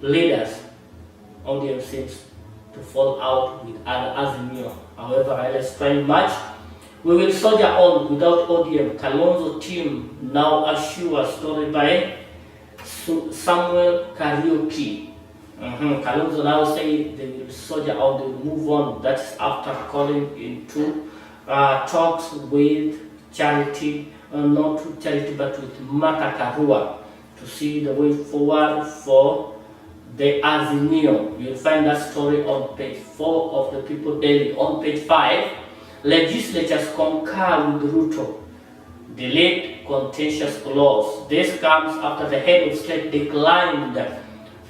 leaders, ODM seems to fall out with Azimio. However, let's try much. We will soldier on without ODM. Kalonzo team now assure story by Samuel Karaoke. Kalonzo now say they will soldier on, they will move on. That's after calling into talks with charity, not with charity but with Martha Karua to see the way forward for the Azimio. You'll find that story on page 4 of the People Daily. On page 5, legislatures concur with Ruto, delayed contentious clause. This comes after the head of state declined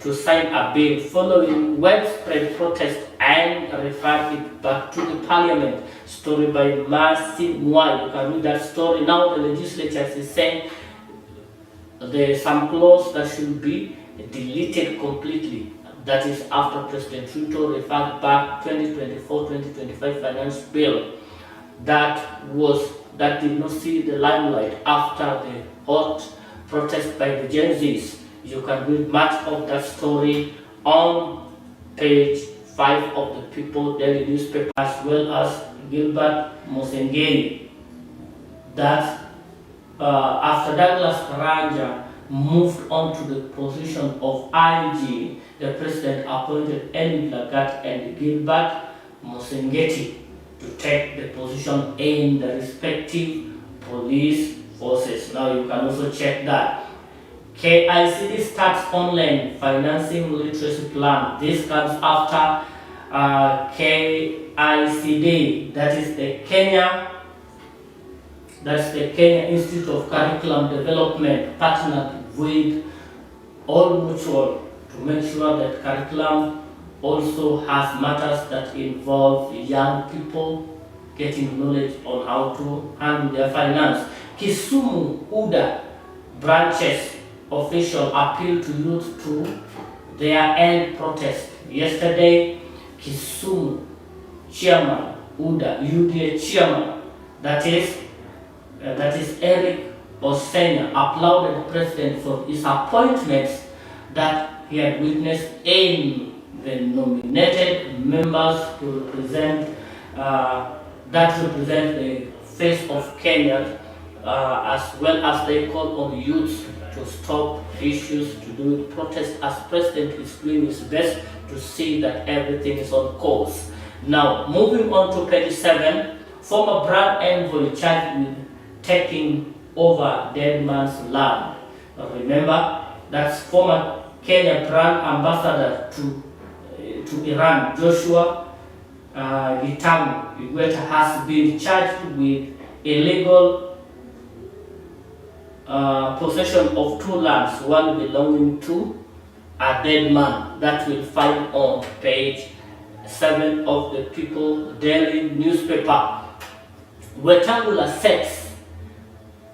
to sign a bill following widespread protest and referred it back to the parliament. Story by Mercy Mwai. You can read that story. Now the legislature is saying there's some clause that should be deleted completely. That is after President Ruto referred back 2024-2025 finance bill that did not see the limelight after the hot protest by the Gen Zs. You can read much of that story on page 5 of the People Daily newspaper, as well as Gilbert Mosengeri. That after Douglas Karanja moved on to the position of IG, the president appointed Eni Lagat and Gilbert Mosengeti to take the position in the respective police forces. Now you can also check that. KICD starts online financing literacy plan. This comes after KICD, that is the Kenya Institute of Curriculum Development, partnered with All Mutual to make sure that curriculum also has matters that involve young people getting knowledge on how to handle their finance. Kisumu UDA branches official appeal to youth to their end protest. Yesterday, Kisumu chairman, UDA chairman, that is Eric Osenya, applauded the president for his appointments that he had witnessed in the nominated members to represent the face of Kenya, as well as they call on youths to stop issues to do with protest, as president is doing his best to see that everything is on course. Now, moving on to page 7, former brand envoy charged with taking over dead man's land. Remember, that's former Kenya brand ambassador to Iran, Joshua Gitamu has been charged with illegal possession of 2 lands, one belonging to a dead man. That will find on page 7 of the People Daily newspaper. Wetangula sets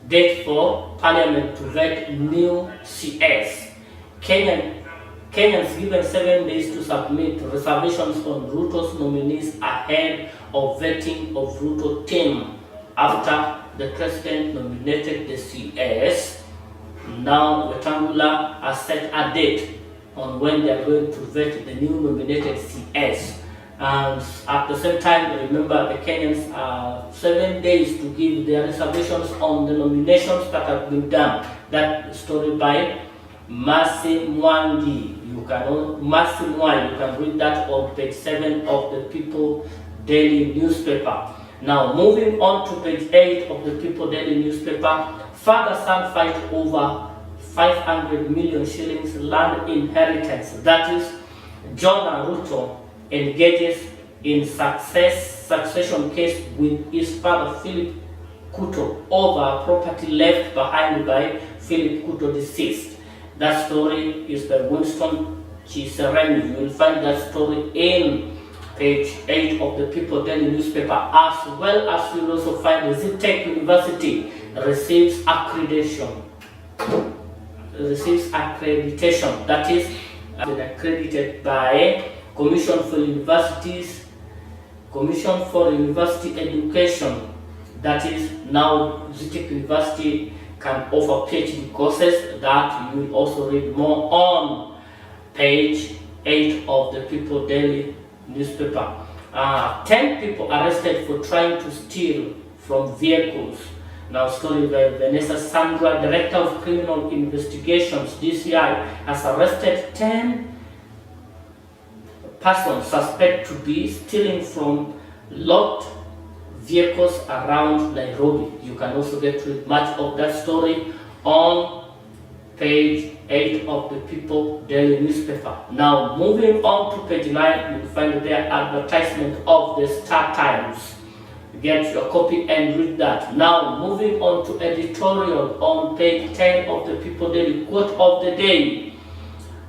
date for Parliament to vet new CS. Kenyans given 7 days to submit reservations on Ruto's nominees ahead of vetting of Ruto team after the president nominated the CS. Now Wetangula has set a date on when they are going to vet the new nominated CS. And at the same time, remember the Kenyans have 7 days to give their reservations on the nominations that have been done. That story by Mercy Mwangi. You can read that on page 7 of the People Daily newspaper. Now, moving on to page 8 of the People Daily newspaper, father-son fight over 500 million shillings land inheritance. That is, John Ruto engages in succession case with his father Philip Kuto over property left behind by Philip Kuto deceased. That story is by Winston Chisereni. You will find that story in page 8 of the People Daily newspaper, as well as you will also find the Zitech University receives accreditation. That is accredited by Commission for University Education. That is, now Zitech University can offer PhD courses that you will also read more on page 8 of the People Daily newspaper. 10 people arrested for trying to steal from vehicles. Now, story by Vanessa Sandra, Director of Criminal Investigations, DCI, has arrested 10 persons suspect to be stealing from locked vehicles around Nairobi. You can also get to read much of that story on page 8 of the People Daily newspaper. Now, moving on to page 9, you'll find their advertisement of the Star Times. Get your copy and read that. Now, moving on to editorial on page 10 of the People Daily, quote of the day.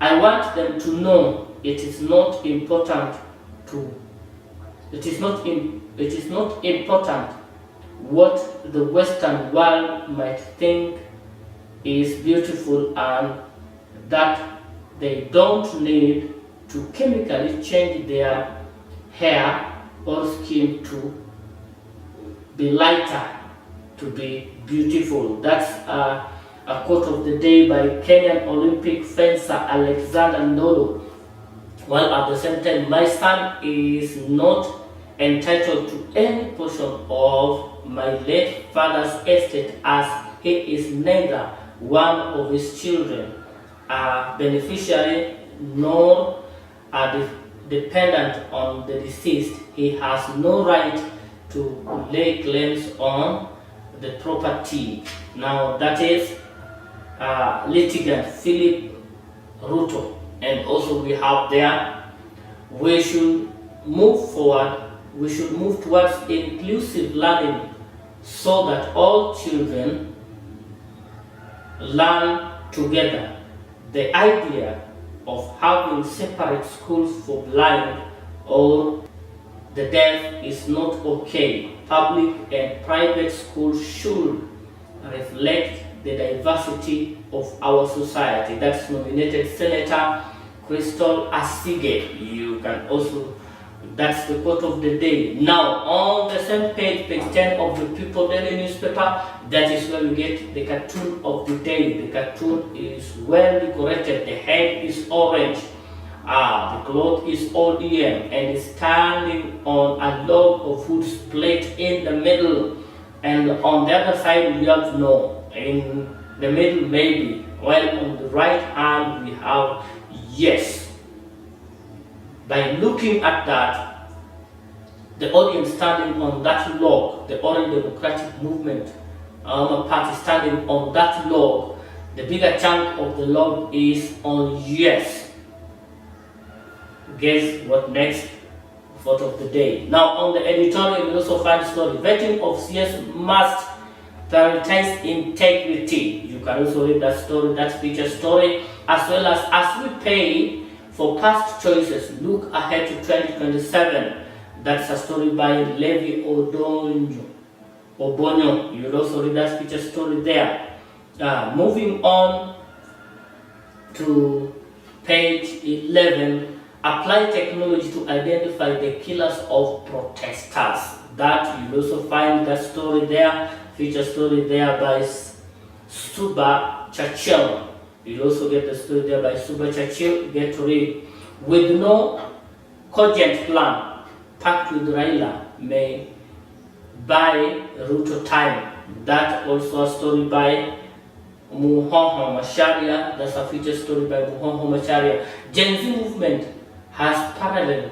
I want them to know it is not important what the Western world might think is beautiful, and that they don't need to chemically change their hair or skin to be lighter to be beautiful. That's a quote of the day by Kenyan Olympic fencer Alexander Ndolo. While at the same time, my son is not entitled to any portion of my late father's estate, as he is neither one of his children a beneficiary nor a dependent on the deceased. He has no right to lay claims on the property. Now, that is litigant Philip Ruto. And also we have there, we should move forward, we should move towards inclusive learning so that all children learn together. The idea of having separate schools for blind or the deaf is not okay. Public and private schools should reflect the diversity of our society. That's nominated Senator Crystal Asige. You can also, that's the quote of the day. Now, on the same page, page 10 of the People Daily newspaper, that is where we get the cartoon of the day. The cartoon is well decorated. The head is orange. The cloth is ODM and is standing on a log of wood split in the middle. And on the other side, we have no. In the middle, maybe. While on the right hand, we have yes. By looking at that, the audience standing on that log, the Orange Democratic Movement party standing on that log, the bigger chunk of the log is on yes. Guess what next? Photo of the day. Now, on the editorial, we also find the story. Vetting of CS must prioritize integrity. You can also read that story, that feature story, as well as we pay for past choices, look ahead to 2027. That's a story by Levi Obonyo. You will also read that feature story there. Moving on to page 11, apply technology to identify the killers of protesters. That you will also find that story there, feature story there by Suba Churchill. You'll also get the story there by Suba Churchill. Get to read. With no cogent plan, packed with Raila may buy Ruto time. That also a story by Muhoho Macharia. That's a feature story by Muhoho Macharia. Gen Z movement has parallel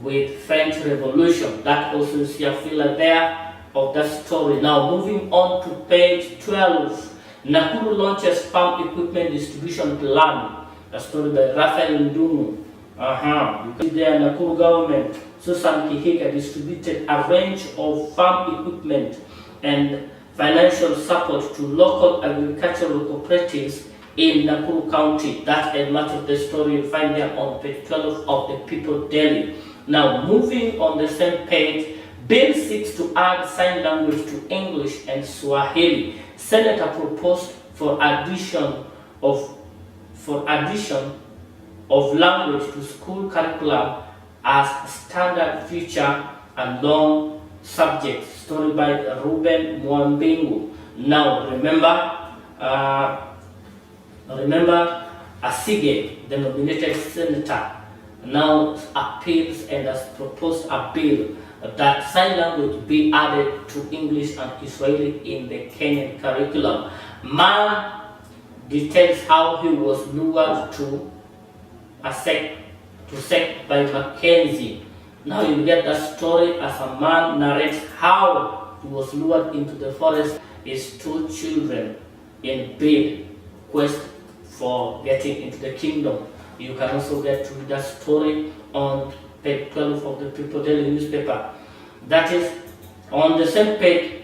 with French Revolution. That also is a filler there of that story. Now, moving on to page 12. Nakuru launches farm equipment distribution plan. A story by Raphael Ndumu. You can see there, Nakuru government, Susan Kihika, distributed a range of farm equipment and financial support to local agricultural cooperatives in Nakuru County. That and much of the story you find there on page 12 of the People Daily. Now, moving on the same page, Bill seeks to add sign language to English and Swahili. Senator proposed for addition of language to school curriculum as standard feature and long subject. Story by Ruben Mwambingu. Now, remember Asige, the nominated senator, now appeals and has proposed a bill that sign language be added to English and Kiswahili in the Kenyan curriculum. Man details how he was lured to sect by Mackenzie. Now you get that story as a man narrates how he was lured into the forest, his two children in bid quest for getting into the kingdom. You can also get to read that story on page 12 of the People Daily newspaper. That is on the same page.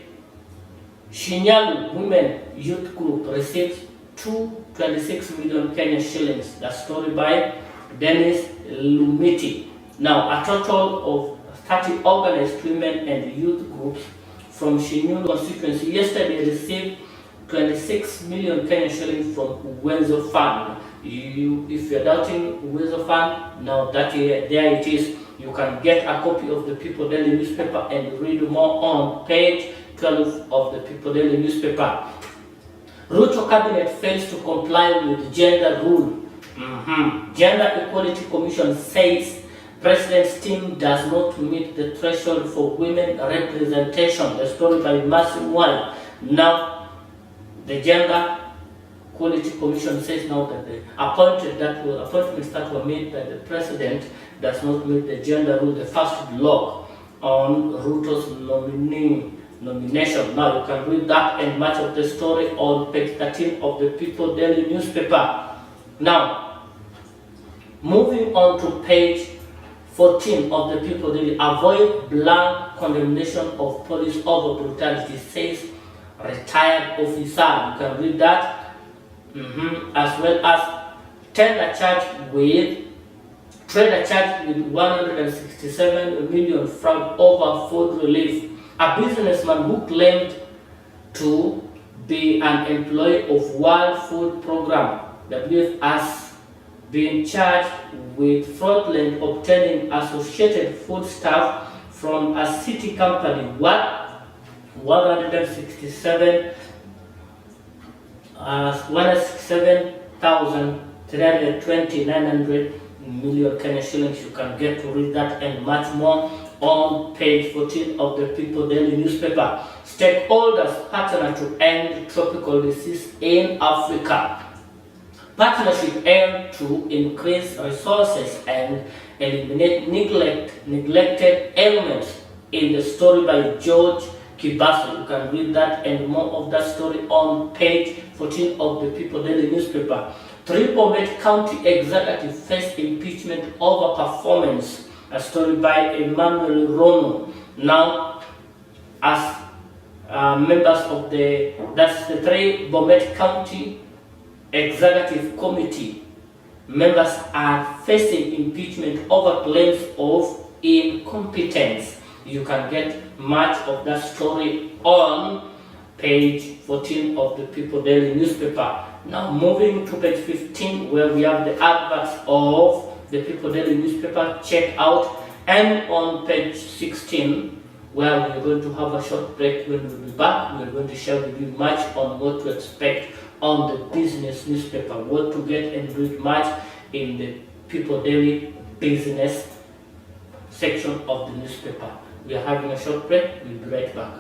Shinyalu Women Youth Group receives 226 million Kenyan shillings. That story by Dennis Lumiti. Now, a total of 30 organized women and youth groups from Shinyulu constituency yesterday received 26 million Kenyan shillings from Uwezo Fund. If you're doubting Uwezo Fund, now that there it is. You can get a copy of the People Daily newspaper and read more on page 12 of the People Daily newspaper. Ruto cabinet fails to comply with gender rule. Gender Equality Commission says President's team does not meet the threshold for women representation. The story by Mercy One. Now, the Gender Equality Commission says now that the appointments that were made by the President does not meet the gender rule, the first block on Ruto's nomination. Now you can read that and much of the story on page 13 of the People Daily newspaper. Now, moving on to page 14 of the People Daily, avoid blank condemnation of police over brutality, says retired officer. You can read that. As well as trader charged with 167 million fraud over food relief. A businessman who claimed to be an employee of World Food Program, WF, has been charged with fraudulently obtaining associated food stuff from a city company worth 167,320,900 million Kenyan shillings. You can get to read that and much more on page 14 of the People Daily newspaper. Stakeholders partner to end tropical disease in Africa. Partnership aims to increase resources and eliminate neglected elements. In the story by George Kibasu. You can read that and more of that story on page 14 of the People Daily newspaper. 3 Bomet County executives face impeachment over performance. A story by Emmanuel Rono. Now, as members of the 3 Bomet County Executive Committee, members are facing impeachment over claims of incompetence. You can get much of that story on page 14 of the People Daily newspaper. Now moving to page 15, where we have the adverts of the People Daily newspaper. Check out. And on page 16, where we're going to have a short break. When we'll be back, we're going to share with you much on what to expect on the business newspaper, what to get and read much in the People Daily business section of the newspaper. We are having a short break. We'll be right back.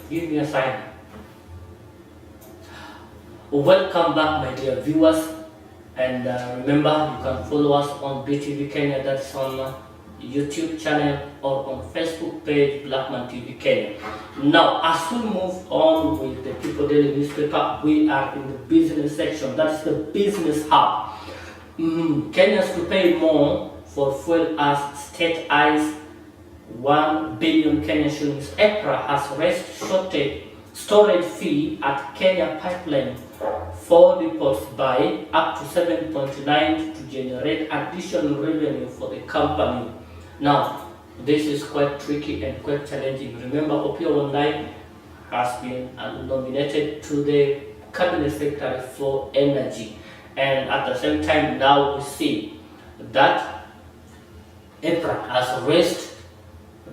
Give me a sign. Welcome back, my dear viewers, and remember, you can follow us on BTV Kenya, that's on YouTube channel, or on Facebook page Blackman TV Kenya. Now, as we move on with the People Daily newspaper, we are in the business section. That's the business hub. Kenyans to pay more for fuel as state eyes 1 billion Kenyan shillings. EPRA has raised storage fee at Kenya Pipeline for depots by up to 7.9 to generate additional revenue for the company. Now, this is quite tricky and quite challenging. Remember, Opio Online has been nominated to the Cabinet Secretary for Energy, and at the same time now we see that EPRA has raised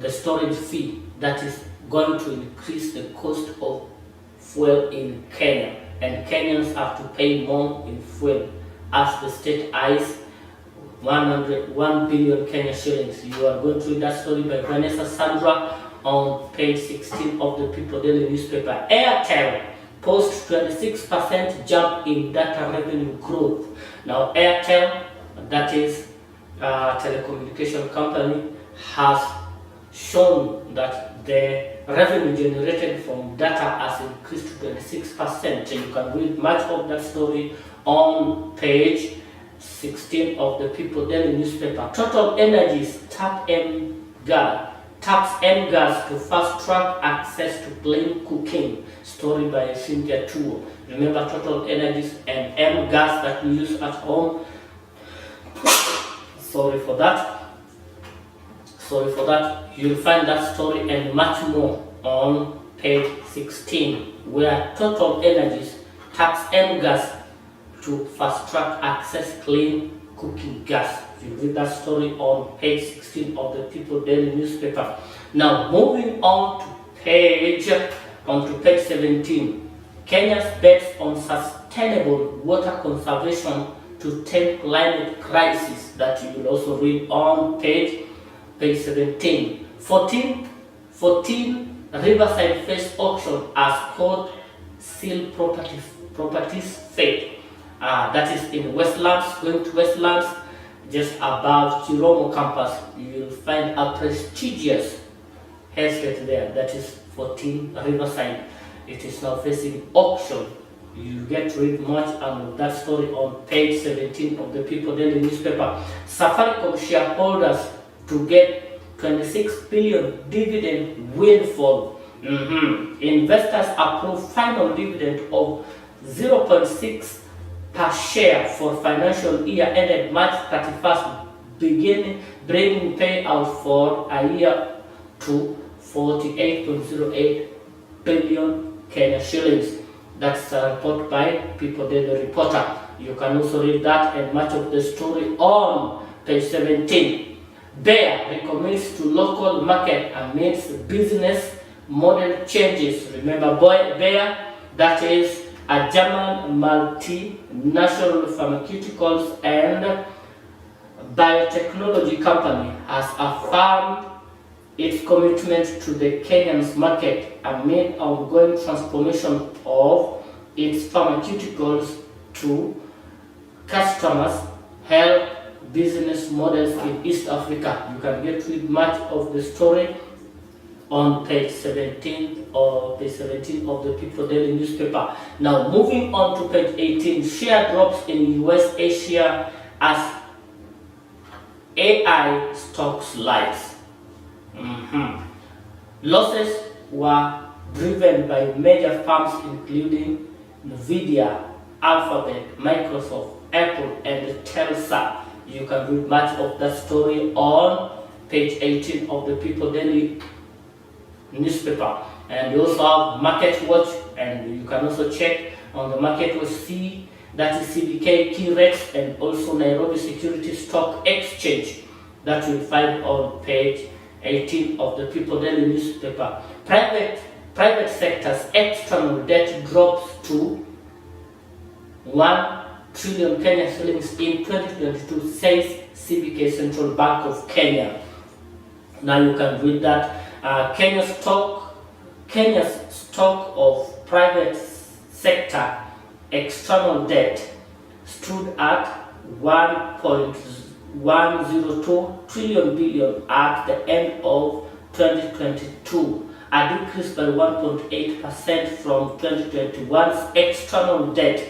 the storage fee that is going to increase the cost of fuel in Kenya, and Kenyans have to pay more in fuel as the state eyes 1 billion Kenya shillings. You are going to read that story by Vanessa Sandra on page 16 of the People Daily newspaper. Airtel posts 26% jump in data revenue growth. Now, Airtel, that is a telecommunication company, has shown that the revenue generated from data has increased to 26%. You can read much of that story on page 16 of the People Daily newspaper. Total Energies taps M-Gas to fast-track access to clean cooking. Story by Cynthia Tuo. Remember, Total Energies and M-Gas that we use at home. Sorry for that. You'll find that story and much more on page 16, where Total Energies taps M-Gas to fast-track access clean cooking gas. You read that story on page 16 of the People Daily newspaper. Now, moving on to page 17, Kenya's bets on sustainable water conservation to tame climate crisis. That you will also read on page 17. 14 Riverside Face auction as court seal properties fate. That is in Westlands. Going to Westlands, just above Chiromo campus, you will find a prestigious estate there. That is 14 Riverside. It is now facing auction. You get to read much of that story on page 17 of the People Daily newspaper. Safaricom shareholders to get 26 billion dividend windfall. Investors approve final dividend of 0.6 per share for financial year ended March 31st, bringing payout for a year to 48.08 billion Kenya shillings. That's a report by People Daily reporter. You can also read that and much of the story on page 17. Bayer recommends to local market amidst business model changes. Remember, Bayer, that is a German multinational pharmaceuticals and biotechnology company, has affirmed its commitment to the Kenyan market amid ongoing transformation of its pharmaceuticals to customers' health business models in East Africa. You can get to read much of the story on page 17 of the People Daily newspaper. Now, moving on to page 18, share drops in US Asia as AI stocks rise. Losses were driven by major firms including Nvidia, Alphabet, Microsoft, Apple, and Telsa. You can read much of that story on page 18 of the People Daily newspaper. And you also have Market Watch, and you can also check on the Market Watch C, that is CBK Key Rex, and also Nairobi Security Stock Exchange, that you'll find on page 18 of the People Daily newspaper. Private sector's external debt drops to 1 trillion Kenya shillings in 2022, says CBK Central Bank of Kenya. Now you can read that. Kenya's stock of private sector external debt stood at 1.102 trillion billion at the end of 2022, a decrease by 1.8% from 2021's external debt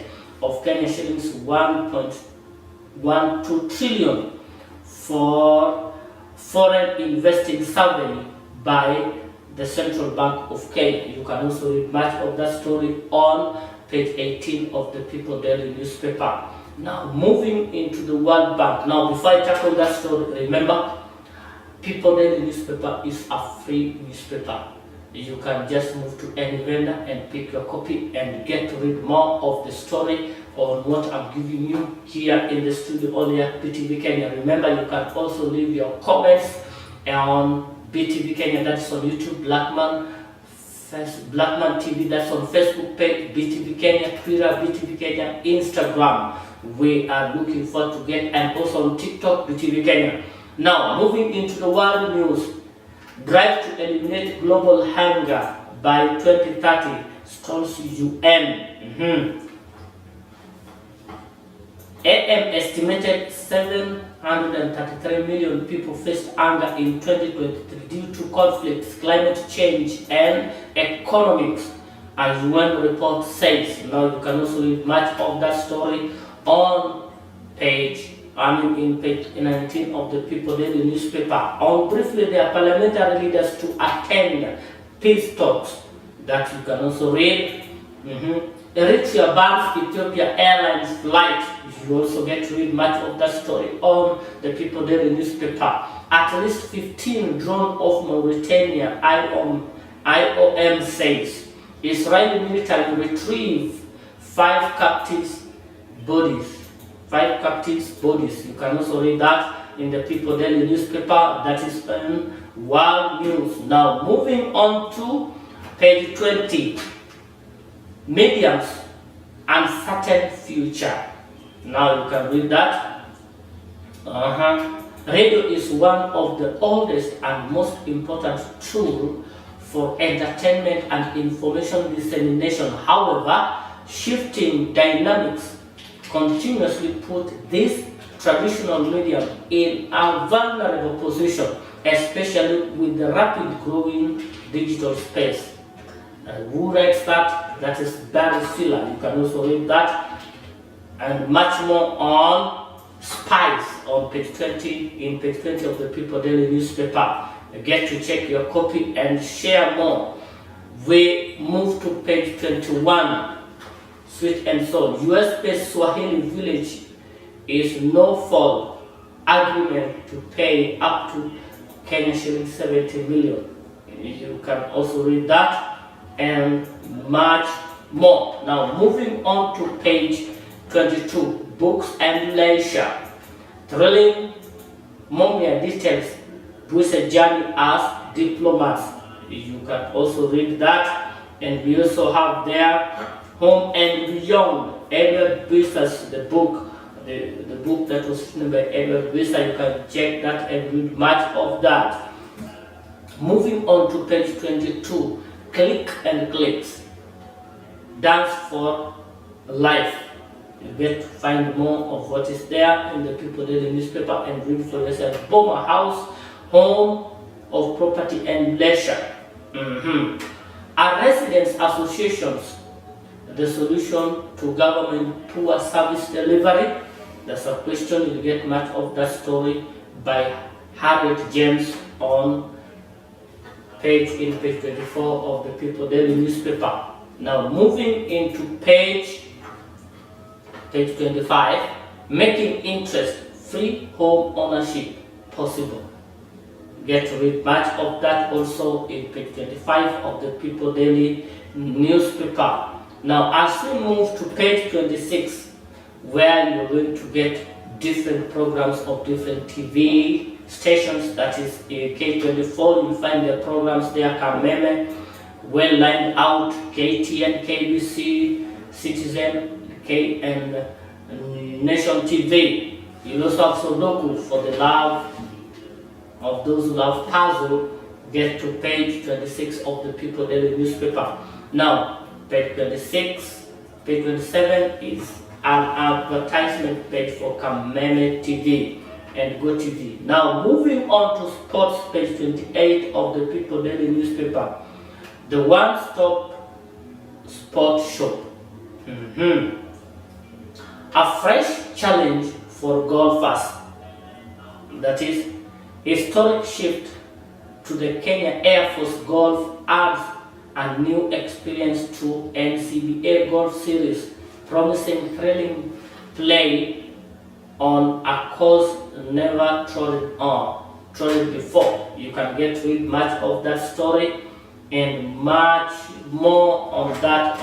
of Kenya shillings 1.12 trillion for foreign investing survey by the Central Bank of Kenya. You can also read much of that story on page 18 of the People Daily newspaper. Now, moving into the World Bank. Now, before I tackle that story, remember, People Daily newspaper is a free newspaper. You can just move to any vendor and pick your copy and get to read more of the story on what I'm giving you here in the studio only at BTV Kenya. Remember, you can also leave your comments on BTV Kenya, that's on YouTube, Blackman TV, that's on Facebook page, BTV Kenya, Twitter, BTV Kenya, Instagram. We are looking forward to get, and also on TikTok, BTV Kenya. Now, moving into the world news. Drive to eliminate global hunger by 2030, stalls UN. AM estimated 733 million people faced hunger in 2023 due to conflicts, climate change, and economics, as UN report says. Now, you can also read much of that story on page 19 of the People Daily newspaper. On briefly, there are parliamentary leaders to attend peace talks that you can also read. Eritrea bans Ethiopia Airlines flight. You also get to read much of that story on the People Daily newspaper. At least 15 drawn off Mauritania, IOM says. Israeli military retrieve 5 captives' bodies. You can also read that in the People Daily newspaper. That is in World News. Now, moving on to page 20. Medium's uncertain future. Now, you can read that. Radio is one of the oldest and most important tools for entertainment and information dissemination. However, shifting dynamics continuously put this traditional medium in a vulnerable position, especially with the rapid growing digital space. Who writes that? That is Barry Siller. You can also read that and much more on spies on page 20, in page 20 of the People Daily newspaper. Get to check your copy and share more. We move to page 21. Sweet and soul. US-based Swahili village is no-fault agreement to pay up to Kenya shillings 70 million. You can also read that and much more. Now, moving on to page 22, books and leisure. Thrilling Momia details Busa journey as diplomats. You can also read that, and we also have there Home and Beyond, Edward Busa's the book that was written by Edward Busa. You can check that and read much of that. Moving on to page 22, Click and Clicks, Dance for Life. You get to find more of what is there in the People Daily newspaper and read for yourself. Boma House, home of property and leisure. Are residents associations the solution to government poor service delivery? That's a question. You get much of that story by Harriet James on page 24 of the People Daily newspaper. Now, moving into page 25, making interest-free home ownership possible. Get to read much of that also in page 25 of the People Daily newspaper. Now, as we move to page 26, where you're going to get different programs of different TV stations, that is K24, you'll find the programs there, Kameme, well lined out, KTN, KBC, Citizen, K and Nation TV. You also have Sudoku for the love of those who love puzzle get to page 26 of the People Daily newspaper. Now, page 26, page 27 is an advertisement page for Kameme TV and Go TV. Now, moving on to sports, page 28 of the People Daily newspaper, the one-stop sports shop. A fresh challenge for golfers. That is, historic shift to the Kenya Air Force Golf adds a new experience to NCBA Golf Series, promising thrilling play on a course never trodden before. You can get to read much of that story and much more on that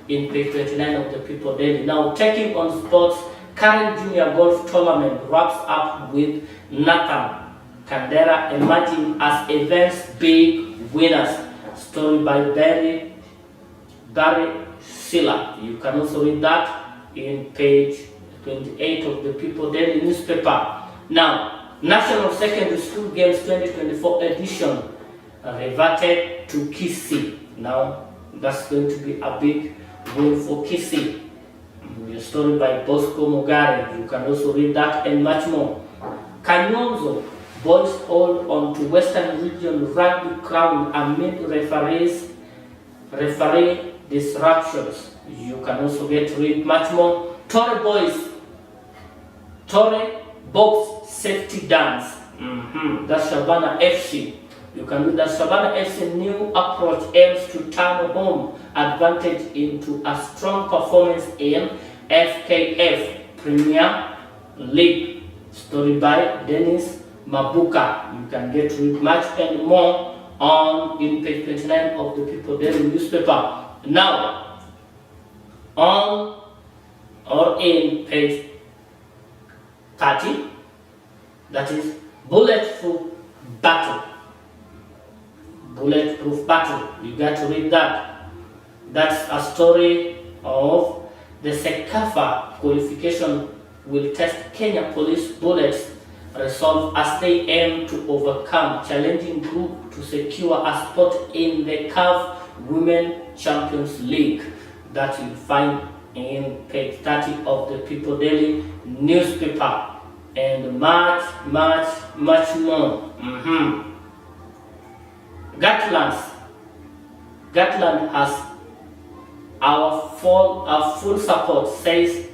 in page 29 of the People Daily. Now, taking on sports, current junior golf tournament wraps up with Nathan Kandera emerging as event's big winners. Story by Barry Silla. You can also read that in page 28 of the People Daily newspaper. Now, National Secondary School Games 2024 edition reverted to Kisii. Now, that's going to be a big win for Kisii. A story by Bosco Mogare. You can also read that and much more. Kanyonzo boys hold on to Western Region rugby crown amid referee disruptions. You can also get to read much more. Torre box safety dance. That's Shabana FC. You can read that Shabana FC new approach aims to turn home advantage into a strong performance in FKF Premier League. Story by Dennis Mabuka. You can get to read much and more in page 29 of the People Daily newspaper. Now, on or in page 30, that is bulletproof battle. Bulletproof battle. You got to read that. That's a story of the Sekafa qualification will test Kenya Police bullets resolve as they aim to overcome challenging group to secure a spot in the CAF Women Champions League. That you'll find in page 30 of the People Daily newspaper, and much more. Gatland has our full support, says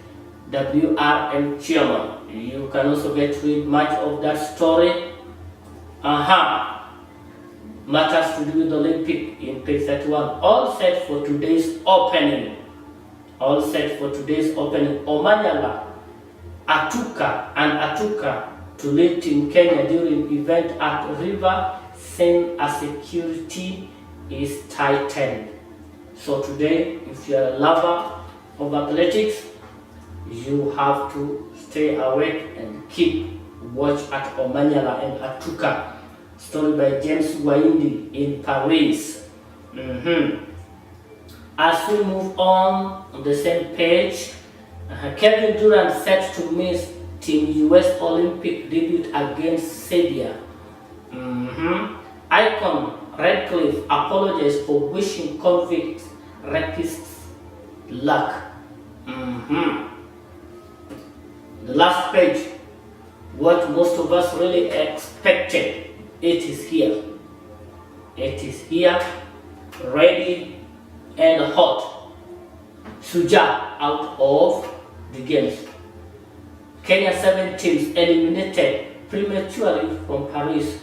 WRM chairman. You can also get to read much of that story. Matters to do with the Olympic in page 31. All set for today's opening. Omanyala, Atuka to lead Team Kenya during event at River, saying a security is tightened. So today, if you are a lover of athletics, you have to stay awake and keep watch at Omanyala and Atuka. Story by James Waindi in Paris. As we move on the same page, Kevin Durant set to miss Team US Olympic debut against Serbia. Icon Redcliffe apologized for wishing convict rapists luck. The last page, what most of us really expected, it is here. It is here, ready and hot. Suja out of the games. Kenya 7 teams eliminated prematurely from Paris,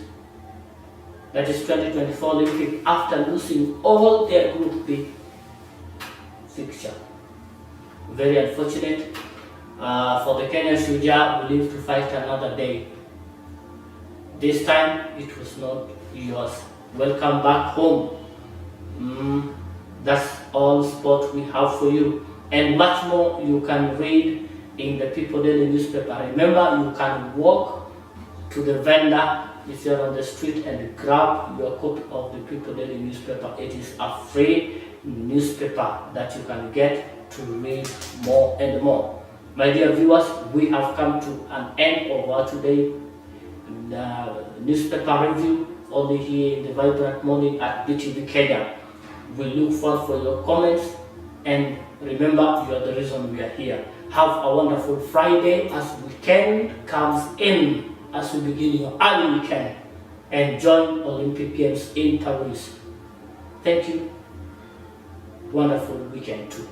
that is 2024 Olympic, after losing all their Group B fixture. Very unfortunate for the Kenyan Suja, who live to fight another day. This time it was not yours. Welcome back home. That's all sport we have for you, and much more you can read in the People Daily newspaper. Remember, you can walk to the vendor if you're on the street and grab your copy of the People Daily newspaper. It is a free newspaper that you can get to read more and more. My dear viewers, we have come to an end of our today newspaper review. only here in the Vibrant Morning at BTV Kenya. We look forward for your comments, and remember, you are the reason we are here. Have a wonderful Friday as weekend comes in, as we begin your early weekend, and join Olympic Games in Paris. Thank you. Wonderful weekend too.